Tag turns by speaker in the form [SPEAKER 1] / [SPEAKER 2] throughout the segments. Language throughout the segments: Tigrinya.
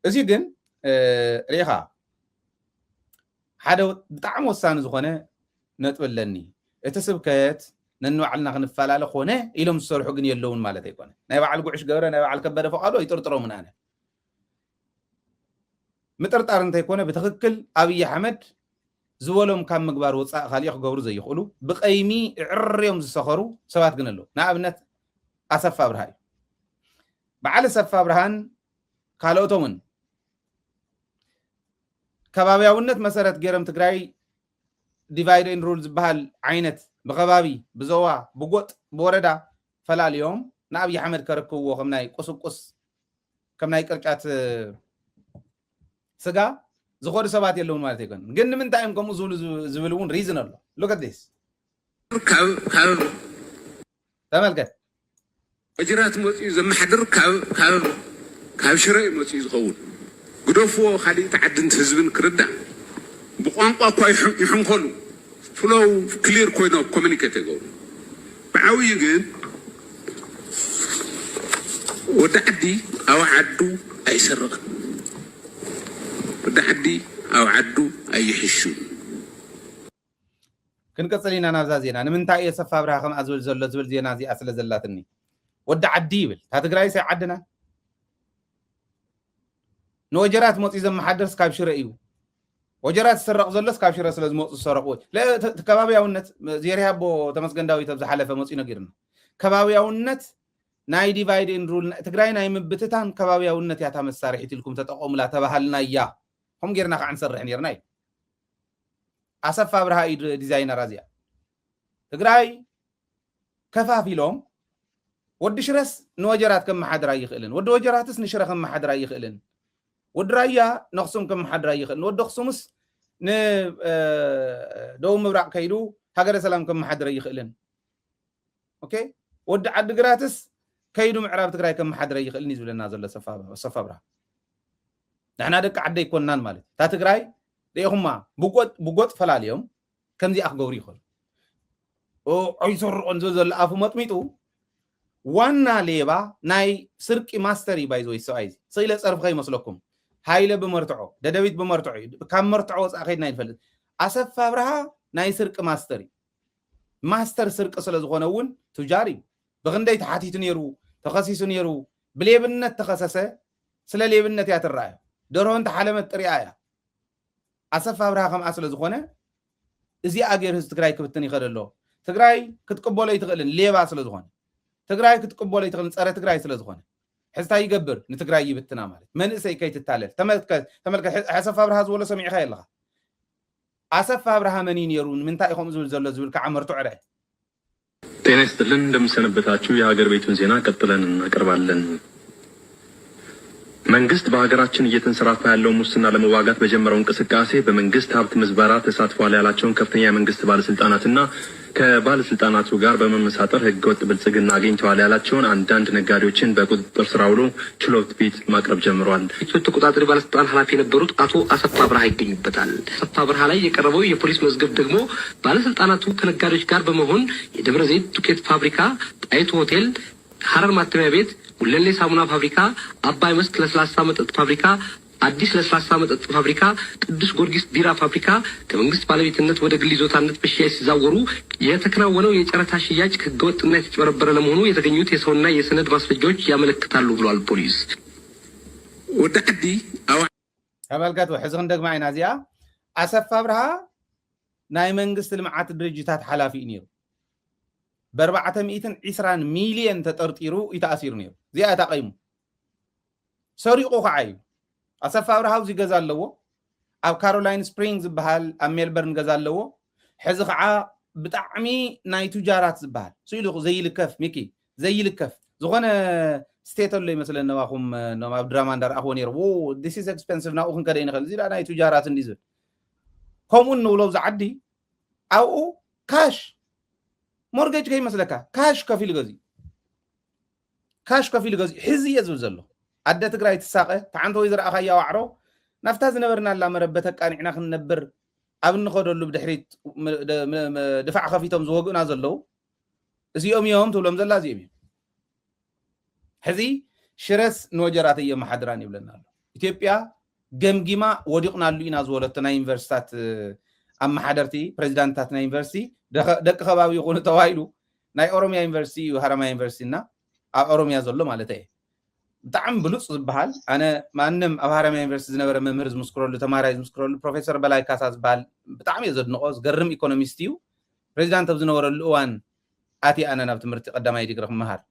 [SPEAKER 1] እዚ ግን ሪኻ ሓደ ብጣዕሚ ወሳኒ ዝኾነ ነጥብለኒ እቲ ስብከት ነንባዕልና ክንፈላለ ኮነ ኢሎም ዝሰርሑ ግን የለውን ማለት ኣይኮነ ናይ በዓል ጉዕሽ ገብረ ናይ በዓል ከበደ ፈቃዶ ይጥርጥሮምን ኣነ ምጥርጣር እንተይኮነ ብትክክል ኣብይ ኣሕመድ ዝበሎም ካብ ምግባር ወፃእ ካልእ ክገብሩ ዘይኽእሉ ብቀይሚ ዕርዮም ዝሰኸሩ ሰባት ግን ኣለዉ ንኣብነት ኣሰፋ ብርሃ እዩ በዓል ኣሰፋ ብርሃን ካልኦቶምን ከባቢያውነት መሰረት ገይሮም ትግራይ ዲቫይድ ኤንድ ሩል ዝበሃል ዓይነት ብከባቢ ብዞባ ብጎጥ ብወረዳ ፈላልዮም ንኣብይ ኣሕመድ ከረክብዎ ከም ናይ ቁስቁስ ከም ናይ ቅርጫት ስጋ ዝኮዱ ሰባት የለውን ማለት ኣይኮን ግን ንምንታይ እዮም ከምኡ ዝብሉ እውን ሪዝን ኣሎ ሉክ ኣት ዲስ ተመልከት
[SPEAKER 2] ወጅራት መፅኡ ዘመሓድር ካብ ሽረ መፅኡ ዝኸውን ግደፍዎ ካልእ ተዓድንቲ ህዝብን ክርዳእ ብቋንቋ እኳ ይሕንከሉ ፍሎው ክሊር ኮይኖ ኮሚኒኬት ይገብሩ ብዓብዪ ግን ወዲ ዓዲ ኣብ ዓዱ ኣይሰርቕን ወዲ ዓዲ ኣብ ዓዱ ኣይሕሹን
[SPEAKER 1] ክንቀፅል ኢና ናብዛ ዜና ንምንታይ እየ ኣሰፋ ብርሃ ከምኣ ዝብል ዘሎ ዝብል ዜና እዚኣ ስለ ዘላትኒ ወዲ ዓዲ ይብል እታ ትግራይ ሳይ ዓድና ንወጀራት መፅኡ ዘመሓደርስ ካብ ሽረ እዩ ወጀራት ዝስረቕ ዘሎስ ካብ ሽረ ስለ ዝመፁ ዝሰረቑ ከባቢያውነት ዜርያቦ ተመስገን ዳዊት ኣብ ዝሓለፈ መፅኡ ነጊርና ከባቢያውነት ናይ ዲቫይድ ኤንድ ሩል ትግራይ ናይ ምብትታን ከባቢያውነት ያታ መሳርሒት ኢልኩም ተጠቐሙላ ተባሃልና እያ ከም ጌርና ከዓ ንሰርሕ ነርና እዩ ኣሰፋ ብርሃ እዩ ዲዛይነር እዚኣ ትግራይ ከፋፊሎም ወዲ ሽረስ ንወጀራት ከመሓድራ ይኽእልን ወዲ ወጀራትስ ንሽረ ከመሓድራ ይኽእልን ወዲ ራያ ንኣክሱም ከመሓድራ ይኽእልን ወዲ ኣክሱምስ ንደቡብ ምብራቅ ከይዱ ሃገረ ሰላም ከመሓድራ ይኽእልን ኦኬ ወዲ ዓዲግራትስ ከይዱ ምዕራብ ትግራይ ከመሓድራ ይኽእልን እዩ ዝብለና ዘሎ ኣሰፋ ብርሃ ንሕና ደቂ ዓዲ ኣይኮንናን ማለት እታ ትግራይ ሪኢኹማ ብጎጥ ፈላልዮም ከምዚኣ ክገብሩ ይኽእሉ ኣይሰርቆን ዝብል ዘሎ ኣፉ መጥሚጡ ዋና ሌባ ናይ ስርቂ ማስተር እዩ ባይዘ ወይ ሰብኣይ ስኢለ ፀርፊ ከይመስለኩም ሃይለ ብመርትዖ ደደቢት ብመርትዖ እዩ ካብ መርትዖ ወፃእ ከይድና ይንፈልጥ ኣሰፋ ብርሃ ናይ ስርቂ ማስተር እዩ ማስተር ስርቂ ስለ ዝኾነ እውን ቱጃር እዩ ብክንደይ ተሓቲቱ ነይሩ ተኸሲሱ ነይሩ ብሌብነት ተኸሰሰ ስለ ሌብነት እያ ትረኣዮ ደርሆ እንተሓለመት ጥሪኣ እያ ኣሰፋ ብርሃ ከምኣ ስለ ዝኾነ እዚኣ ገይሩ ህዝቢ ትግራይ ክብትን ይኽእል ኣሎ ትግራይ ክትቅበሎ ይትኽእልን ሌባ ስለ ዝኾነ ትግራይ ክትቅበሎ ይትኽእልን ፀረ ትግራይ ስለ ዝኾነ ሕዝታ ይገብር ንትግራይ ይብትና ማለት መንእሰይ ከይትታለል ተመልከት ኣሰፋ ብርሃ ዝበሎ ሰሚዕኻ የለኻ ኣሰፋ ብርሃ መን እዩ ነይሩ ንምንታይ ከምኡ ዝብል ዘሎ ዝብል ከዓ መርቱዕ ርአ
[SPEAKER 3] ጤና ይስጥልን እንደምሰነበታችሁ የሀገር ቤቱን ዜና ቀጥለን እናቀርባለን መንግስት በሀገራችን እየተንሰራፋ ያለው ሙስና ለመዋጋት በጀመረው እንቅስቃሴ በመንግስት ሀብት ምዝበራ ተሳትፏል ያላቸውን ከፍተኛ የመንግስት ባለስልጣናትና ከባለስልጣናቱ ጋር በመመሳጠር ህገወጥ ብልጽግና አግኝተዋል ያላቸውን አንዳንድ ነጋዴዎችን በቁጥጥር ስር አውሎ ችሎት ፊት ማቅረብ ጀምሯል።
[SPEAKER 4] የችሎት ተቆጣጣሪ ባለስልጣን ኃላፊ የነበሩት አቶ አሰፋ ብርሃ ይገኙበታል። አሰፋ ብርሃ ላይ የቀረበው የፖሊስ መዝገብ ደግሞ ባለስልጣናቱ ከነጋዴዎች ጋር በመሆን የደብረ ዘይት ዱቄት ፋብሪካ፣ ጣይቱ ሆቴል፣ ሐረር ማተሚያ ቤት፣ ጉለሌ ሳሙና ፋብሪካ፣ አባይ መስክ ለስላሳ መጠጥ ፋብሪካ፣ አዲስ ለስላሳ መጠጥ ፋብሪካ፣ ቅዱስ ጊዮርጊስ ቢራ ፋብሪካ ከመንግስት ባለቤትነት ወደ ግል ይዞታነት በሽያጭ ሲዛወሩ የተከናወነው የጨረታ ሽያጭ ህገወጥና የተጭበረበረ ለመሆኑ የተገኙት የሰውና የሰነድ ማስረጃዎች ያመለክታሉ ብሏል ፖሊስ።
[SPEAKER 2] ወደ ዓዲ
[SPEAKER 1] ተመልከቱ ሕዚ ክንደግማ ኢና እዚኣ ኣሰፋ ብርሃ ናይ መንግስት ልምዓት ድርጅታት ሓላፊ እዩ ነይሩ ብ420 ሚልዮን ተጠርጢሩ ይተኣሲሩ ነይሩ እዚኣ ተቐይሙ ሰሪቑ ከዓ እዩ ኣሰፋ ብርሃ ኣብዚ ገዛ ኣለዎ ኣብ ካሮላይን ስፕሪንግ ዝበሃል ኣብ ሜልበርን ገዛ ኣለዎ ሕዚ ከዓ ብጣዕሚ ናይ ቱጃራት ዝበሃል ስኢሉ ዘይልከፍ ሚኪ ዘይልከፍ ዝኾነ ስቴት ኣሎ ይመስለኒ ነባኹም ኣብ ድራማ እንዳረኣኽዎ ነይሩ ዲስ ኢዝ ኤክስፔንሲቭ ናብኡ ክንከደ ይንኽእል እዚኣ ናይ ቱጃራት እንዲ ዝብል ከምኡ ንብሎ ብዛ ዓዲ ኣብኡ ካሽ ሞርጌጅ ከይመስለካ ካሽ ከፊሉ ገዚኡ ሕዚ እየ ዝብል ዘሎ ኣደ ትግራይ ትሳቐ ተዓንተ ወይ ዝረኣኻያ ዋዕሮ ናፍታ ዝነበርና ላ መረበተ ቃኒዕና ክንነብር ኣብ እንኸደሉ ብድሕሪት ድፋዕ ከፊቶም ዝወግኡና ዘለው እዚኦም እዮም ትብሎም ዘላ እዚኦም እዮም ሕዚ ሽረስ ንወጀራት እየ መሓድራን ይብለና ኣሎ ኢትዮጵያ ገምጊማ ወዲቕናሉ ኢና ዝወለቶ ናይ ዩኒቨርሲታት ኣመሓደርቲ ፕሬዚዳንትታት ናይ ዩኒቨርሲቲ ደቂ ከባቢ ይኹኑ ተባሂሉ ናይ ኦሮሚያ ዩኒቨርሲቲ ሃረማያ ዩኒቨርሲቲና ኣብ ኦሮሚያ ዘሎ ማለት እየ ብጣዕሚ ብሉፅ ዝበሃል ኣነ ማንም ኣብ ሃረማያ ዩኒቨርሲቲ ዝነበረ መምህር ዝምስክረሉ ተማሃራይ ዝምስክረሉ ፕሮፌሰር በላይ ካሳ ዝበሃል ብጣዕሚ እየ ዘድንቆ ዝገርም ኢኮኖሚስት እዩ ፕሬዚዳንት ኣብ ዝነበረሉ እዋን ኣቲ ኣነ ናብ ትምህርቲ ቀዳማይ ዲግሪ ክመሃር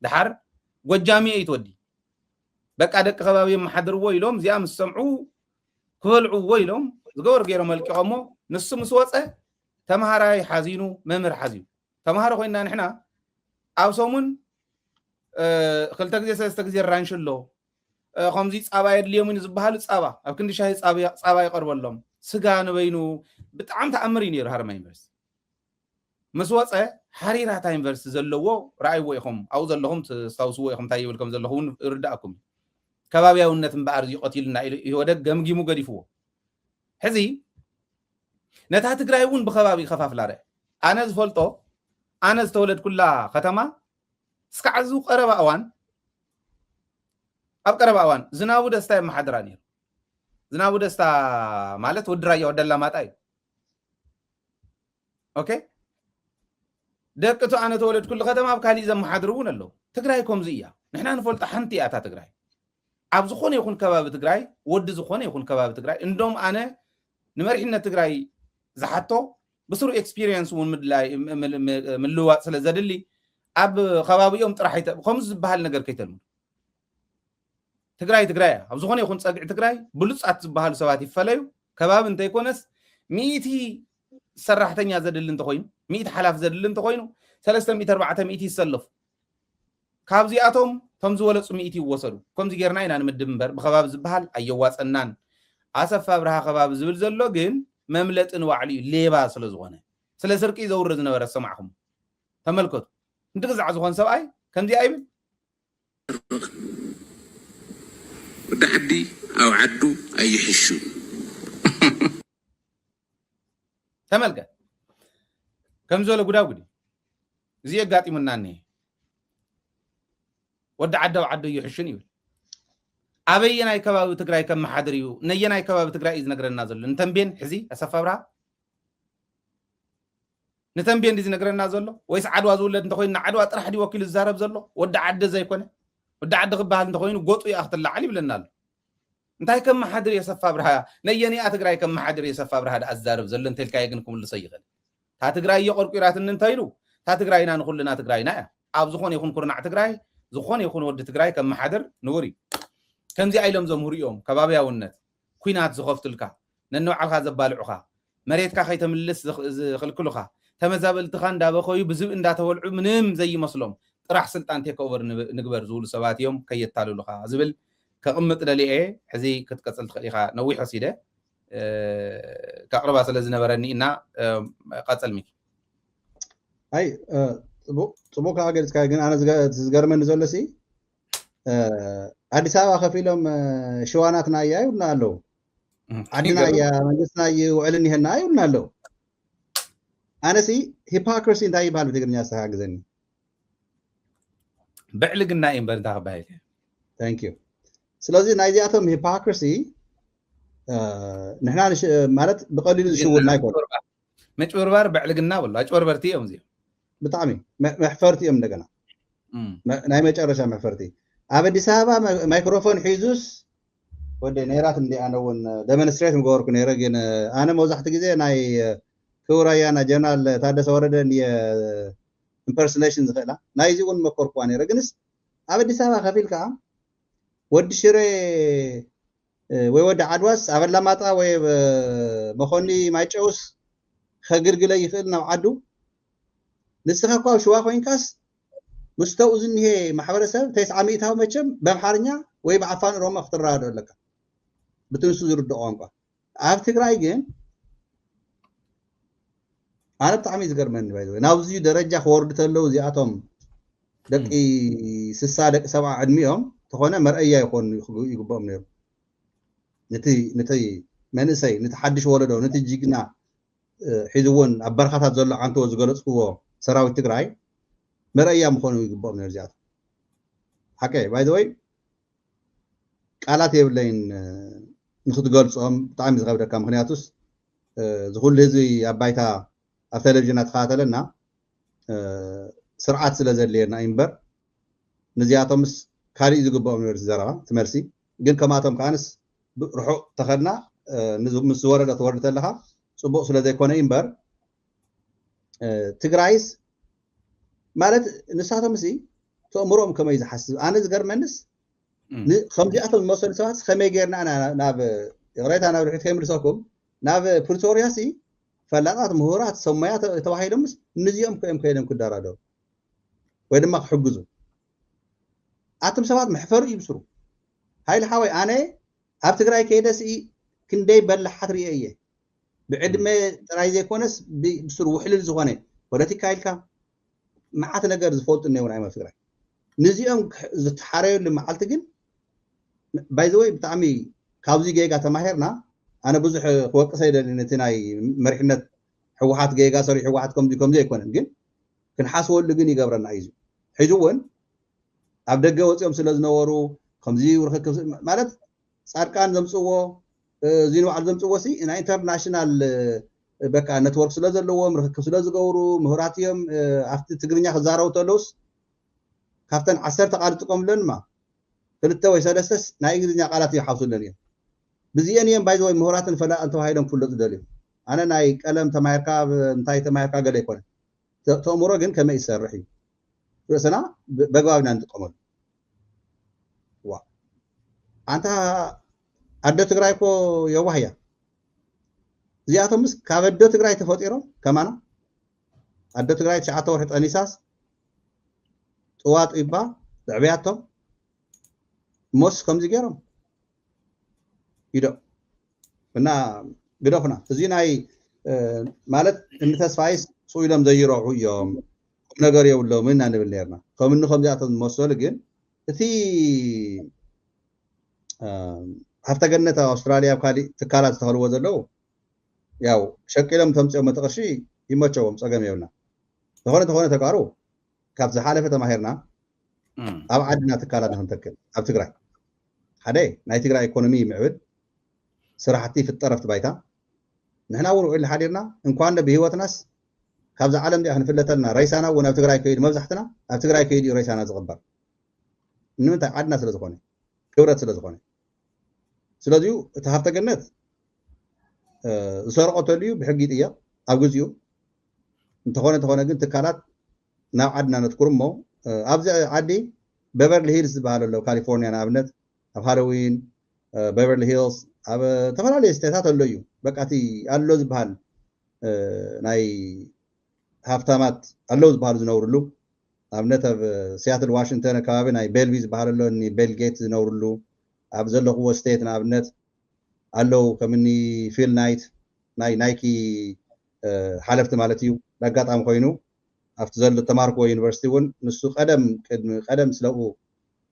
[SPEAKER 1] ድሓር ጎጃሚ እየ ይትወዲ በቃ ደቂ ከባቢ የመሓድርዎ ኢሎም እዚኣ ምስ ሰምዑ ክበልዕዎ ኢሎም ዝገበሩ ገይሮም መልቂቖሞ ንሱ ምስ ወፀ ተማሃራይ ሓዚኑ መምህር ሓዚኑ ተማሃሮ ኮይና ንሕና ኣብ ሰሙን ክልተ ግዜ ሰለስተ ግዜ ራንሽ ኣሎ ከምዚ ፃባ የድልዮም ዝበሃል ፃባ ኣብ ክንዲ ሻሂ ፃባ ይቀርበሎም ስጋ ንበይኑ ብጣዕሚ ተኣምር እዩ ነይሩ ሃረማያ ዩኒቨርሲቲ ምስ ወፀ ሓሪራታ ዩኒቨርሲቲ ዘለዎ ረኣይዎ ኢኹም ኣብኡ ዘለኹም ተስታውስዎ ኢኹም እንታይ ይብልኩም ዘለኹ እውን ይርዳእኩም ከባቢያውነት እምበኣር እዚ ቀቲልና ይወደግ ገምጊሙ ገዲፍዎ ሕዚ ነታ ትግራይ እውን ብከባቢ ከፋፍላ ርአ ኣነ ዝፈልጦ ኣነ ዝተወለድኩላ ከተማ እስካዕ ዝ ቀረባ እዋን ኣብ ቀረባ እዋን ዝናቡ ደስታ የመሓድራ ነይሩ ዝናቡ ደስታ ማለት ወዲ ራያ ወዲ ኣላማጣ እዩ ኦኬ ደቅቱ ኣነ ተወለድኩሉ ከተማ ኣብ ካሊእ ዘመሓድሩ እውን ኣለዉ ትግራይ ከምዚ እያ ንሕና ንፈልጦ ሓንቲ እያ እታ ትግራይ ኣብ ዝኾነ ይኹን ከባቢ ትግራይ ወዲ ዝኾነ ይኹን ከባቢ ትግራይ እንደም ኣነ ንመሪሕነት ትግራይ ዝሓቶ ብስሩ ኤክስፒሪየንስ እውን ምልዋጥ ስለ ዘድሊ ኣብ ከባቢኦም ጥራሕ ከምዚ ዝበሃል ነገር ከይተልሙ ትግራይ ትግራይ ኣብ ዝኾነ ይኹን ፀግዒ ትግራይ ብሉፃት ዝበሃሉ ሰባት ይፈለዩ ከባቢ እንተይኮነስ ሚእቲ ሰራሕተኛ ዘድሊ እንተኮይኑ ሚእቲ ሓላፍ ዘድሊ እንተኮይኑ 300-400 ይሰለፉ ካብዚኣቶም ከም ዝበለፁ ሚእቲ ይወሰዱ ከምዚ ጌርና ኢና ንምድብ እምበር ብከባቢ ዝበሃል ኣየዋፀናን ኣሰፋ ብርሃ ከባቢ ዝብል ዘሎ ግን መምለጢ ንባዕሉ እዩ ሌባ ስለ ዝኾነ ስለ ስርቂ ዘውሪ ዝነበረ ሰማዕኹም ተመልከቱ እንትግዛዕ ዝኾን ሰብኣይ ከምዚ ኣይብል
[SPEAKER 2] ወዲ ዓዲ ኣብ ዓዱ ኣይሕሹ
[SPEAKER 1] ተመልከት ከም ዝበለ ጉዳጉዲ እዚ የጋጢሙና እኒሄ ወዲ ዓዲ ኣብ ዓዱ ይሕሹን ይብል ኣበየናይ ከባቢ ትግራይ ከም መሓድር እዩ ነየናይ ከባቢ ትግራይ እዩ ዝነግረና ዘሎ ንተንቤን ሕዚ ኣሰፋ ብርሃ ንተንቤን ዲ ዝነግረና ዘሎ ወይስ ዓድዋ ዝውለድ እንተኮይኑ ዓድዋ ጥራሕ ዲ ወኪሉ ዝዛረብ ዘሎ ወዲ ዓዲ ዘይኮነ ወዲ ዓዲ ክበሃል እንተኮይኑ ጎጡ እያ ክትላዓል ይብለና ኣሎ እንታይ ከም መሓድር የሰፋ ብርሃ ነየኒኣ ትግራይ ከም መሓድር የሰፋ ብርሃ ዳ ኣዛርብ ዘሎ እንተልካየ ግን ክምልሶ ይኽእል ታ ትግራይ የቆርቂራትን እንተይሉ ታ ትግራይና ንኩልና ትግራይና እያ ኣብ ዝኾነ ይኹን ኩርናዕ ትግራይ ዝኾነ ይኹን ወዲ ትግራይ ከም መሓድር ንውር እዩ ከምዚ ኣይሎም ዘምህሩ እዮም ከባቢያውነት ኩናት ዝኸፍትልካ ነንባዕልካ ዘባልዑኻ መሬትካ ከይተምልስ ዝኽልክሉኻ ተመዛበልትኻ እንዳበኸዩ ብዝብ እንዳተወልዑ ምንም ዘይመስሎም ጥራሕ ስልጣን ቴክ ኦቨር ንግበር ዝብሉ ሰባት እዮም ከየታልሉኻ ዝብል ከቕምጥ ደሊአ ሕዚ ክትቀፅል ትኽእል ኢኻ ነዊሕ ወሲደ ካቅርባ ስለ ዝነበረኒ እና ቀፅል ሚኪ
[SPEAKER 5] ኣይ ፅቡቅ ከዓ ገልፅካ ግን ኣነ ዝገርመኒ ዘሎ ሲ ኣዲስ ኣበባ ከፊሎም ሽዋናትና እያ ይብልና ኣለዉ ዓድና እያ መንግስትና ይውዕል እኒሀና ይብልና ኣለዉ ኣነሲ ሂፖክሪሲ እንታይ ይበሃል ብትግርኛ ዝተሓግዘኒ
[SPEAKER 1] ብዕልግና እዩ እምበር እንታይ ክበሃል
[SPEAKER 5] ታንክ ዩ ስለዚ ናይዚኣቶም ሂፖክሪሲ ንሕና ማለት ብቀሊሉ ዝሽውልና ይኮኑ
[SPEAKER 1] ምጭብርባር ብዕልግና ብሎ ኣጭበርበርቲ እዮም እዚኦም ብጣዕሚ
[SPEAKER 5] መሕፈርቲ እዮም እንደገና ናይ መጨረሻ መሕፈርቲ ኣብ ኣዲስ ኣበባ ማይክሮፎን ሒዙስ ወደ ነይራት እንዲ ኣነ እውን ደሞንስትሬት ምገበርኩ ነይረ ግን ኣነ መብዛሕቲ ግዜ ናይ ክቡራያና ጀነራል ታደሰ ወረደ ኢምፐርሶኔሽን ዝኽእላ ናይዚ እውን መኮርኩዋ ነይረ ግንስ ኣብ ኣዲስ ኣበባ ከፊል ከዓ ወዲ ሽሬ ወይ ወዲ ዓድዋስ ኣብ ኣላማጣ ወይ መኾኒ ማይጨውስ ከግልግለ ይኽእል ናብ ዓዱ ንስኻ እኳ ሽዋ ኮይንካስ مستوى زنيه محبرسة 900 متشم بمحارنيا ويبعثان روما اختراد ولا كا بتنسو زرد أنقا عرفت كرايجين أنا بتعمي ذكر من بعده ناوزي درجة خورد تلو زي أتوم دك سادك 7 عدميهم تخونا مرأية يكون يقبض منهم نتي ما نسي نتحدش ولده نتي جينا حيزون عبرخات زل عنتو زغلط هو سراوي تقراي مرأية مخونو يقبض من الرجال حكي باي ذا واي ቃላት የብለይን ንክትገልጾም ብጣዕሚ ዝከብደካ ምክንያቱስ ዝኩሉ ህዝቢ ኣባይታ ኣብ ቴሌቭዥን ኣትኸታተለና ስርዓት ስለ ዘድልየና እምበር ንዚኣቶምስ ካሊእ ዝግብኦም ነበር ዘረባ ትመልሲ ግን ከማቶም ከኣንስ ርሑቕ ተኸድና ምስ ዝወረደ ትወርድ ተለኻ ፅቡቅ ስለ ዘይኮነ እምበር ትግራይስ ማለት ንሳቶም ሲ ተእምሮኦም ከመይ ዝሓስብ ኣነ ዝገርመንስ ከምዚኣቶም ዝመሰሉ ሰባት ከመይ ጌርና ናብ ቅሬታ ናብ ድሕሪት ከይምልሰኩም ናብ ፕሪቶሪያ ሲ ፈላጣት ምሁራት ሰሞያ ተባሂሎምስ ንዚኦም ከዮም ክደራደሩ ወይ ድማ ክሕግዙ ኣቶም ሰባት መሕፈሩ ይብስሩ ሃይሊ ሓወይ ኣነ ኣብ ትግራይ ከይደሲ ክንደይ በላሓት ርየ እየ ብዕድመ ጥራይ ዘይኮነስ ብስሩ ውሕልል ዝኾነ ፖለቲካ ኢልካ መዓት ነገር ዝፈልጡ እነውን ኣይመ ትግራይ ንዚኦም ዝተሓረየሉ መዓልቲ ግን ባይዘወይ ብጣዕሚ ካብዚ ጌጋ ተማሂርና ኣነ ብዙሕ ክወቅሰ ይደሊ ነቲ ናይ መሪሕነት ሕወሓት ጌጋ ሰሪሑ ሕወሓት ከምዚ ኣይኮነን ግን ክንሓስበሉ ግን ይገብረና እዩ ሕዚ እውን ኣብ ደገ ወፂኦም ስለ ዝነበሩ ከምዚ ርክክብ ማለት ፃድቃን ዘምፅዎ እዚ ንባዕሉ ዘምፅዎ ሲ ናይ ኢንተርናሽናል በቃ ኔትወርክ ስለ ዘለዎም ርክክብ ስለ ዝገብሩ ምሁራት እዮም ኣብቲ ትግርኛ ክዛረቡ ተለውስ ካብተን 10 ቃል ዝጥቀምለን ማ ክልተ ወይ ሰለስተስ ናይ እንግሊዝኛ ቃላት ይሓውሱለን እዮም ብዚአን እዮም ባይዘወይ ምሁራትን ፈላጥን ተባሂሎም ክፍለጡ ደልዩ ኣነ ናይ ቀለም ተማሂርካ እንታይ ተማሂርካ ገለ ይኮነ ተእምሮ ግን ከመይ ይሰርሕ እዩ ርእስና በግባብና ንጥቀመሉ ዋ ኣንታ ኣደ ትግራይ ኮ የዋህ እያ እዚኣቶምስ ካብ ኣደ ትግራይ ተፈጢሮም ከማና ኣደ ትግራይ 9 ወርሒ ጠኒሳስ ጥዋጥ ይባ ዘዕብያቶም ሞስ ከምዚ ገይሮም ይዶ እና ግደፍና እዚ ናይ ማለት እንተስፋይስ ሱኢሎም ዘይረሑ እዮም ነገር የብሎም እና ንብል ነርና ከምዚኣቶም ዝመሰሉ ግን እቲ ሃፍተ ገነት ኣውስትራልያ ካሊእ ትካላት ዝተኸልዎ ዘለው ያው ሸቂሎም ተምፅኦም መተቕርሺ ይመቸዎም ፀገም የብልና ተኾነ ተቃሩ ካብ ዝሓለፈ ተማሂርና ኣብ ዓድና ትካላት ንክንተክል ኣብ ትግራይ ሓደ ናይ ትግራይ ኢኮኖሚ ይምዕብል ስራሕቲ ፍጠረፍቲ ባይታ ንሕና እውን ውዕል ሓዲርና እንኳን ብሂወትናስ ካብዚ ዓለም ዚኣ ክንፍለተልና ረይሳና እውን ኣብ ትግራይ ከይድ መብዛሕትና ኣብ ትግራይ ከይድ እዩ ረይሳና ዝቕበር ንምንታይ ዓድና ስለ ዝኾነ ክብረት ስለ ዝኾነ ስለዚሁ እቲ ሃፍተ ገነት ዝሰርቆተሉ እዩ ብሕጊ ጥያቕ ኣብ ግዜኡ እንተኾነ ግን ትካላት ናብ ዓድና ነትኩር እሞ ኣብዚ ዓዲ ቤቨርሊ ሂልስ ዝበሃል ኣሎ ካሊፎርኒያ ንኣብነት ኣብ ሃሎዊን ቤቨርሊ ሂልስ ኣብ ተፈላለየ ስቴታት ኣሎ እዩ በቃ እቲ ኣሎ ዝበሃል ናይ ሃፍታማት ኣለው ዝበሃሉ ዝነብሩሉ ኣብነት ኣብ ሲያትል ዋሽንግተን ከባቢ ናይ ቤልቪ ዝበሃል ኣሎ ቤልጌት ዝነብሩሉ ኣብ ዘለኽዎ ስቴት ንኣብነት ኣለው ከምኒ ፊል ናይት ናይ ናይኪ ሓለፍቲ ማለት እዩ ዳጋጣሚ ኮይኑ ኣብቲ ዘሎ ተማርክዎ ዩኒቨርሲቲ እውን ንሱ ቀደም ስለኡ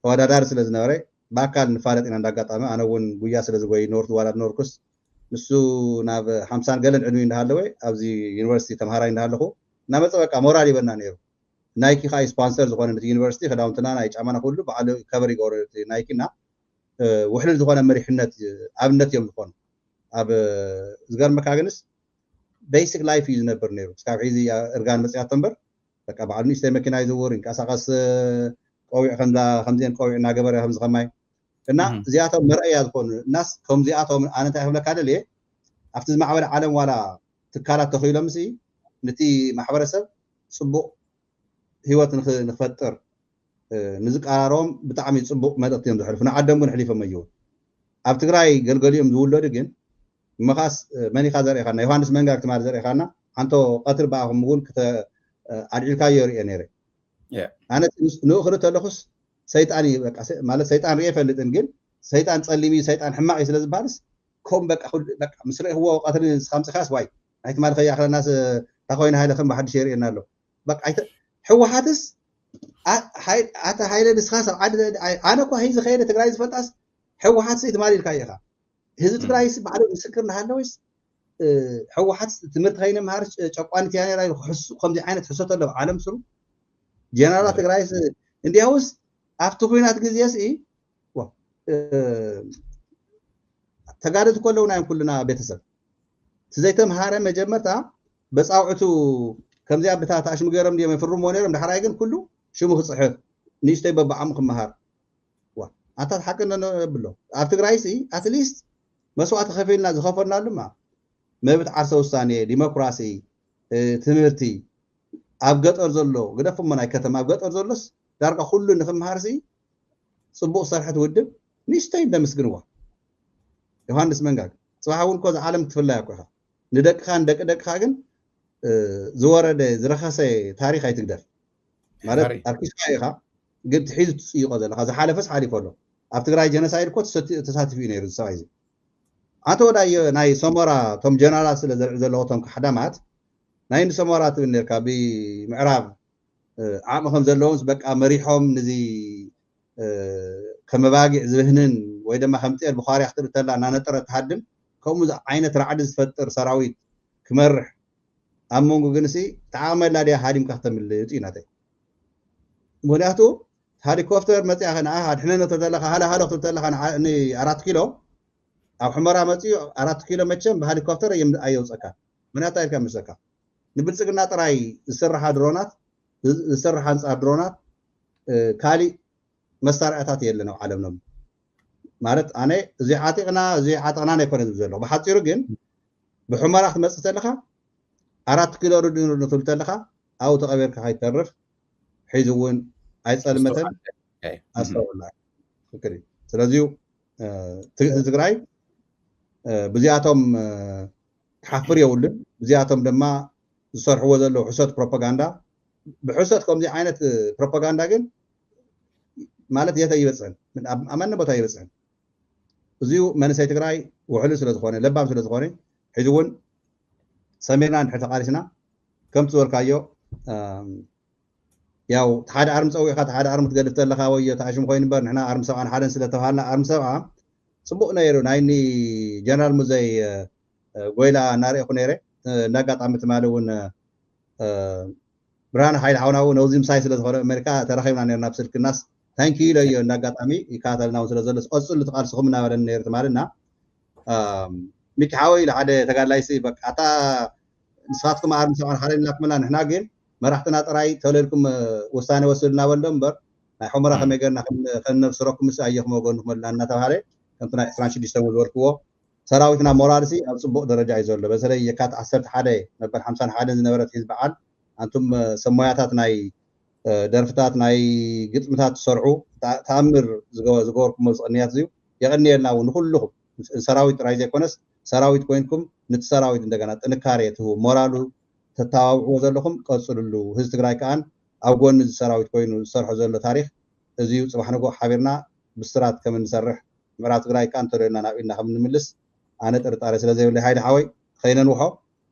[SPEAKER 5] ተወዳዳሪ ስለ ዝነበረ ብኣካል ንፋለጥ ኢና እንዳጋጣሚ ኣነ እውን ጉያ ስለ ዝጎይ ኖርት ዋላ ኖርኩስ ንሱ ናብ 50 ገለን ዕድሜ እንዳሃለወ ኣብዚ ዩኒቨርሲቲ ተምሃራይ እንዳሃለኹ እናመፀ በቃ ሞራል ይበና ነይሩ ናይኪ ካ ስፖንሰር ዝኾነ ነቲ ዩኒቨርሲቲ ክዳውንትና ናይ ጫማና ኩሉ በዓሉ ከበር ይገብሩ ናይኪና ውሕልል ዝኾነ መሪሕነት ኣብነት እዮም ዝኾኑ ኣብ ዝገርመካ ግንስ ቤሲክ ላይፍ እዩ ዝነብር ነይሩ እስካብ ሕዚ እርጋን መፅያቶ እምበር በቃ በዓሉ ንእሽተይ መኪና ይዝውር ይንቀሳቐስ ቆቢዕ ከምዚአን ቆቢዕ እናገበረ ከምዚ ከማይ እና እዚኣቶም መርአያ ዝኾኑ እናስ ከምዚኣቶም ኣነ እንታይ ክብለካ ደልየ ኣብቲ ዝማዕበለ ዓለም ዋላ ትካላት ተኽኢሎም ሲ ነቲ ማሕበረሰብ ፅቡቕ ሂወት ንክፈጥር ንዝቀራሮም ብጣዕሚ ፅቡቕ መልእክቲ እዮም ዘሕልፉ ንዓዶም ግን ሕሊፎም እየውን ኣብ ትግራይ ገልገሊኦም ዝውለዱ ግን መኻስ መኒኻ ዘርእኻና ዮሃንስ መንጋ ክትማል ዘርእኻና ሓንቶ ቀትሪ በኣኹም እውን ኣድዒልካዮ ርአ ነይረ ኣነ ንኡ ክርኢ ተለኹስ ሰይጣን ማለት ሰይጣን ርአ ይፈልጥን ግን ሰይጣን ፀሊም እዩ ሰይጣን ሕማቅ እዩ ስለ ዝበሃልስ ከም በቃ ምስ ርኢኽዎ ቀትሪ ከምፅኻስ ዋይ ናይቲ ማል ከያኽለናስ ታኮይና ሃይለክም ብሓድሽ የርእየና ኣሎ በቃ ሕወሓትስ ኣታ ሃይለ ንስኻስ ኣነ እኳ ሂዚ ከየደ ትግራይ ዝፈልጣስ ሕወሓትስ ትማል ኢልካ ኢኻ ህዝቢ ትግራይስ ባዕሉ ምስክር እናሃለወስ ሕወሓት ትምህርቲ ከይንምሃር ጨቋኒት እያ ነይራ ከምዚ ዓይነት ሕሶት ኣሎ ዓለም ስሩ ጀነራላት ትግራይስ እንዲያውስ ኣብቲ ኩናት ግዜስ ተጋደልቲ كلنا كلنا ቤተሰብ ተዘይተምሃረ መጀመርታ በጻውዕቱ ከምዚያ ብታታሽ ምገረም ዲም ይፍርሞ ነይሮም ድሕራይ ግን ኩሉ ሽሙ ክጽሕፍ ንሽተይ በባዓሙ ክመሃር ኣታት ሓቅነ ብሎ ኣብ ትግራይሲ ኣትሊስት መስዋዕት ከፊልና ዝኸፈናሉማ መብት ዓርሰ ውሳኔ ዲሞክራሲ ትምህርቲ ኣብ ገጠር ዘሎ ግደፍሞ ናይ ከተማ ኣብ ገጠር ዘሎስ ዳርጋ ኩሉ ንክመሃርሲ ጽቡቕ ሰርሕት ውድብ ንሽተይ እንደምስግንዋ ዮሐንስ መንጋግ ጽባውን ኮ ዓለም ትፍላይ ኣቆኻ ንደቅኻን ደቅደቅኻ ግን ዝወረደ ዝረኸሰ ታሪኽ ኣይትግደፍ ማለት ኣርኪስካ ኢኻ ግን ትሒዙ ትፅይቆ ዘለኻ ዝሓለፈስ ሓሊፎ ኣሎ ኣብ ትግራይ ጀነሳይድ ኮ ተሳቲፉ ነይሩ ሰብኣይ እዚ ኣቶ ወዳየ ናይ ሰሞራ ቶም ጀነራላት ስለ ዘርዕ ዘለዎ ቶም ካሕዳማት ናይ ሰሞራ ትብል ነርካ ብምዕራብ ዓቕሚ ከም ዘለዎም በቃ መሪሖም ነዚ ከመባጊዕ ዝብህንን ወይ ድማ ከም ጤል ብኻርያ ክትርኢ ተላ እናነጠረ ትሃድም ከምኡ ዓይነት ራዕዲ ዝፈጥር ሰራዊት ክመርሕ ኣብ መንጎ ግንሲ ተዓመላ ዲያ ሃዲምካ ክትምልጥ ኢናተይ ምክንያቱ ሄሊኮፕተር መፅያ ከና ኣድሕነነ ተዘለኻ ሃለ ክትተለኻ ን4 ኪሎ ኣብ ሕመራ መፅዩ 4 ኪሎ መቸም ብሄሊኮፕተር ኣየውፀካ ምክንያቱ ኣይልካ ምሰካ ንብልፅግና ጥራይ ዝስርሓ ድሮናት ዝስርሓ አንጻር ድሮናት ካሊእ መሳርዕታት የለን ኣብ ዓለምና ማለት ኣነ እዚ ዓጢቕና ናይ ኮነ ዘሎ ብሓፂሩ ግን ብሕመራ ክትመፅእ ተለኻ 4 ኪሎ ርድን ትብል ተለኻ ኣብኡ ተቐቢርካ ከይተርፍ ሒዙ እውን ኣይፀልመተን ኣስተውላ ፍክሪ ስለዚ ትግራይ ብዚኣቶም ክሓፍር የብሉን ብዚኣቶም ድማ ዝሰርሕዎ ዘለዉ ሕሶት ፕሮፓጋንዳ ብሕሶት ከምዚ ዓይነት ፕሮፓጋንዳ ግን ማለት የተ ይበፅን ኣመነ ቦታ ይበፅን እዚኡ መንእሰይ ትግራይ ውሕሉ ስለ ዝኾነ ለባም ስለ ዝኾነ ሒዙ እውን ሰሜርና ንድሕር ተቃሊስና ከምቲ ዝበልካዮ ያው ሓደ ኣርሚ ፀዊዕካ ሓደ ኣርሚ ትገድፍ ተለካ ወይ ተኣሽሙ ኮይኑ እምበር ንሕና ኣርሚ ሰብኣን ሓደን ስለተባሃልና ኣርሚ ሰብኣ ፅቡቕ ነይሩ ናይኒ ጀነራል ሙዘይ ጎይላ እናሪእኹ ነይረ እናጋጣሚ ትማለ እውን ብርሃነ ሓይሊ ሓውና እውን ነብዚ ምሳይ ስለዝኾነ ኣሜሪካ ተረኺብና ነርና ብስልክናስ ታንኪ ኢሎ እዮ እናጋጣሚ ይከታተልና እውን ስለዘሎ ቀፅሉ ትቃልስኹም እናበለኒ ነይሩ ትማለና ሚኪ ሓወይ ሓደ ተጋድላይሲ በቃ እታ ንስኻትኩም ኣርሚ ሰብኣን ሓደን እናክመልና ንሕና ግን መራሕትና ጥራይ ተወለድኩም ውሳኔ ወስዱ እናበሎ እምበር ናይ ሕመራ ከመይ ጌርና ከነብስረኩም ምስ ኣየኹም ወገንኩም እናተባሃለ ከምቲ ናይ 26 ዝበልክዎ ሰራዊትና ሞራልሲ ኣብ ፅቡቕ ደረጃ እዩ ዘሎ በተለይ የካት 11 ነበር 51 ዝነበረት ሒዝ በዓል ኣንቱም ሰሞያታት ናይ ደርፍታት ናይ ግጥምታት ዝሰርሑ ተኣምር ዝገበርኩሞ ዝቕንያት እዚዩ የቐኒየልና እውን ንኩልኩም ሰራዊት ጥራይ ዘይኮነስ ሰራዊት ኮይንኩም ነቲ ሰራዊት እንደገና ጥንካሬ ትህቡ ሞራሉ ተተዋውዕዎ ዘለኹም ቀፅልሉ ህዝቢ ትግራይ ከኣን ኣብ ጎኒ ሰራዊት ኮይኑ ዝሰርሖ ዘሎ ታሪክ እዚዩ ፅባሕ ንጎ ሓቢርና ብስራት ከም እንሰርሕ ምዕራብ ትግራይ ከኣን ተለና ናብ ኢልና ከም ንምልስ ኣነ ጥርጣረ ስለዘይብለይ ሃይሊ ሓወይ ከይነንውሖ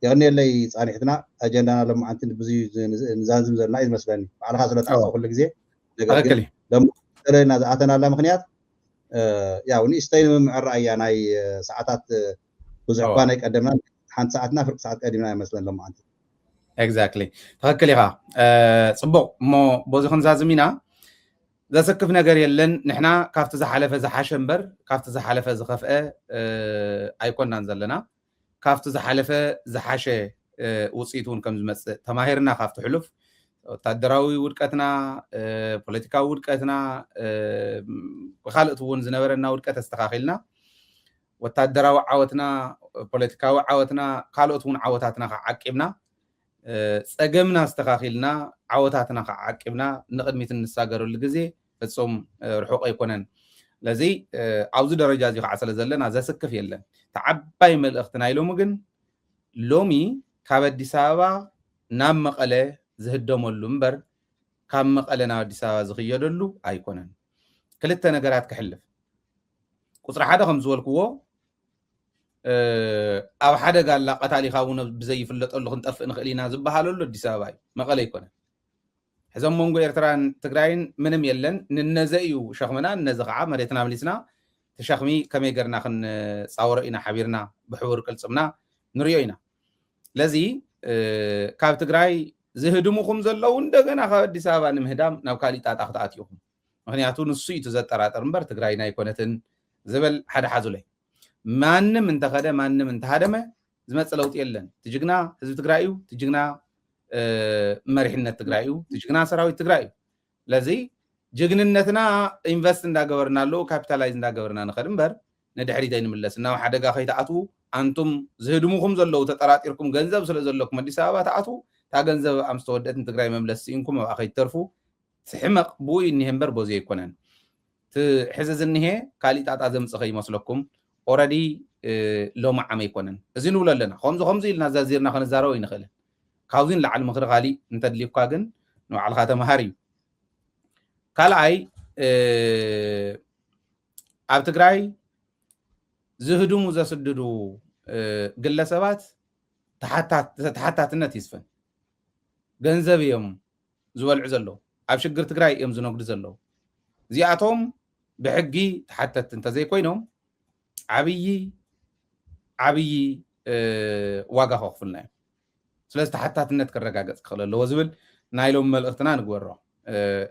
[SPEAKER 5] የቕኒየለይ ፃኒሕትና ኣጀንዳና ለማዓንቲ ብዙ ንዛንዝም ዘለና እዩ ዝመስለኒ ባዕልካ ስለተዓፀ ኩሉ ግዜ ነገር ግን ተለና ዝኣተናላ ምክንያት ያው ንእሽተይ ንምምዕራ እያ ናይ ሰዓታት ብዙሕ እኳ ናይ ቀደምና ሓንቲ ሰዓትና ፍርቂ ሰዓት ቀዲምና ይመስለን ለማዓንቲ
[SPEAKER 1] ኤግዛክትሊ ትኽክል ኢኻ ፅቡቕ እሞ በዚ ክንዛዝም ኢና ዘሰክፍ ነገር የለን ንሕና ካብቲ ዝሓለፈ ዝሓሸ እምበር ካብቲ ዝሓለፈ ዝኸፍአ ኣይኮናን ዘለና ካብቲ ዝሓለፈ ዝሓሸ ውፅኢት እውን ከም ዝመፅእ ተማሂርና ካብቲ ሕሉፍ ወታደራዊ ውድቀትና ፖለቲካዊ ውድቀትና ብካልኦት እውን ዝነበረና ውድቀት ኣስተኻኺልና ወታደራዊ ዓወትና ፖለቲካዊ ዓወትና ካልኦት እውን ዓወታትና ዓቂብና ፀገምና ኣስተኻኺልና ዓወታትና ዓቂብና ንቅድሚት እንሳገረሉ ግዜ ፍፁም ርሑቕ ኣይኮነን ለዚ ኣብዚ ደረጃ እዚ ከዓ ስለ ዘለና ዘስክፍ የለን ተዓባይ መልእኽቲ ናይ ሎሚ ግን ሎሚ ካብ ኣዲስ ኣበባ ናብ መቐለ ዝህደመሉ እምበር ካብ መቐለ ናብ ኣዲስ ኣበባ ዝኽየደሉ ኣይኮነን ክልተ ነገራት ክሕልፍ ቁፅሪ ሓደ ከም ዝበልክዎ ኣብ ሓደ ጋላ ቀታሊኻ እውን ብዘይፍለጠሉ ክንጠፍእ ንኽእል ኢና ዝበሃለሉ ኣዲስ ኣበባ እዩ መቐለ ኣይኮነን ሕዞም መንጎ ኤርትራን ትግራይን ምንም የለን ንነዘ እዩ ሸኽምና ነዚ ከዓ መሬትና መሊስና ተሸኽሚ ከመይ ገርና ክንፃወሮ ኢና ሓቢርና ብሕቡር ቅልፅምና ንሪኦ ኢና ለዚ ካብ ትግራይ ዝህድሙኹም ዘለዉ እንደገና ካብ ኣዲስ ኣበባ ንምህዳም ናብ ካሊእ ጣጣ ክትኣትዩኹም ምክንያቱ ንሱ እዩ ዘጠራጠር እምበር ትግራይ ናይ ኮነትን ዝብል ሓደ ሓዙለይ ማንም እንተኸደ ማንም እንተሃደመ ዝመፅእ ለውጢ የለን ትጅግና ህዝቢ ትግራይ እዩ ትጅግና መሪሕነት ትግራይ እዩ ትጅግና ሰራዊት ትግራይ እዩ ለዚ ጅግንነትና ኢንቨስት እንዳገበርና ኣሎ ካፒታላይዝ እንዳገበርና ንኸድ እምበር ንድሕሪት ኣይንምለስ እናብ ሓደጋ ከይተኣትዉ አንቱም ዝህድሙኩም ዘለው ተጠራጢርኩም ገንዘብ ስለ ዘለኩም አዲስ አበባ ተኣትዉ ታ ገንዘብ አም ዝተወደአትን ትግራይ መምለስ ኢንኩም ኣብ ከይተርፉ ትሕመቕ ብኡ እኒሄ እምበር በዚ ኣይኮነን ትሕዚ ዝኒሄ ካሊእ ጣጣ ዘምፅእ ከይመስለኩም ኦረዲ ሎማ ዓመ ኣይኮነን እዚ ንብሎ ኣለና ከምዚ ኢልና ዛዚርና ክንዛረቦ ይንኽእል ካብዚ ንላዕሊ ምክሪ ካሊእ እንተድልዩካ ግን ንባዕልካ ተምሃር እዩ ካልኣይ ኣብ ትግራይ ዝህድሙ ዘስድዱ ግለሰባት ተሓታትነት ይስፈን ገንዘብ እዮም ዝበልዑ ዘለዉ ኣብ ሽግር ትግራይ እዮም ዝነግዱ ዘለዉ እዚኣቶም ብሕጊ ተሓተት እንተዘይኮይኖም ዓብይ ዋጋ ከኽፍልና እዮም ስለዚ ተሓታትነት ክረጋገፅ ክኽእል ኣለዎ ዝብል ናይሎም መልእኽትና ንግበሮ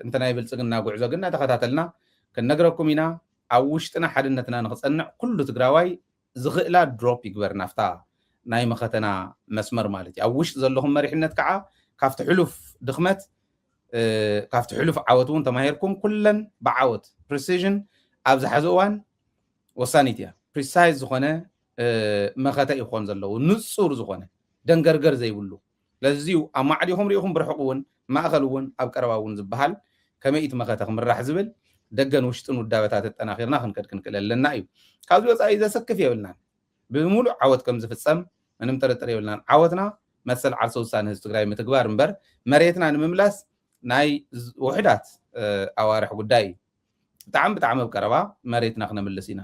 [SPEAKER 1] እንተ ናይ ብልፅግና ጉዕዞ ግን እናተኸታተልና ክንነግረኩም ኢና ኣብ ውሽጥና ሓድነትና ንክፀንዕ ኩሉ ትግራዋይ ዝኽእላ ድሮፕ ይግበር ናፍታ ናይ መኸተና መስመር ማለት እዩ ኣብ ውሽጢ ዘለኹም መሪሕነት ከዓ ካብቲ ሕሉፍ ድኽመት ካብቲ ሕሉፍ ዓወት እውን ተማሂርኩም ኩለን ብዓወት ፕሪሲዥን ኣብ ዝሓዘ እዋን ወሳኒት እያ ፕሪሳይዝ ዝኾነ መኸተ ይኾን ዘለዎ ንፁር ዝኾነ ደንገርገር ዘይብሉ ለዚዩ ኣብ ማዕዲኹም ሪኢኹም ብርሕቕ እውን ማእኸል እውን ኣብ ቀረባ እውን ዝበሃል ከመይ እቲ መኸተ ክምራሕ ዝብል ደገን ውሽጥን ውዳበታት ተጠናኺርና ክንከድ ክንክእል ኣለና እዩ ካብዚ ወፃኢ ዘሰክፍ የብልናን ብምሉእ ዓወት ከም ዝፍፀም ምንም ጥርጥር የብልናን ዓወትና መሰል ዓርሰ ውሳነ ህዝቢ ትግራይ ምትግባር እምበር መሬትና ንምምላስ ናይ ውሕዳት ኣዋርሕ ጉዳይ እዩ ብጣዕሚ ኣብ ቀረባ መሬትና ክነምልስ ኢና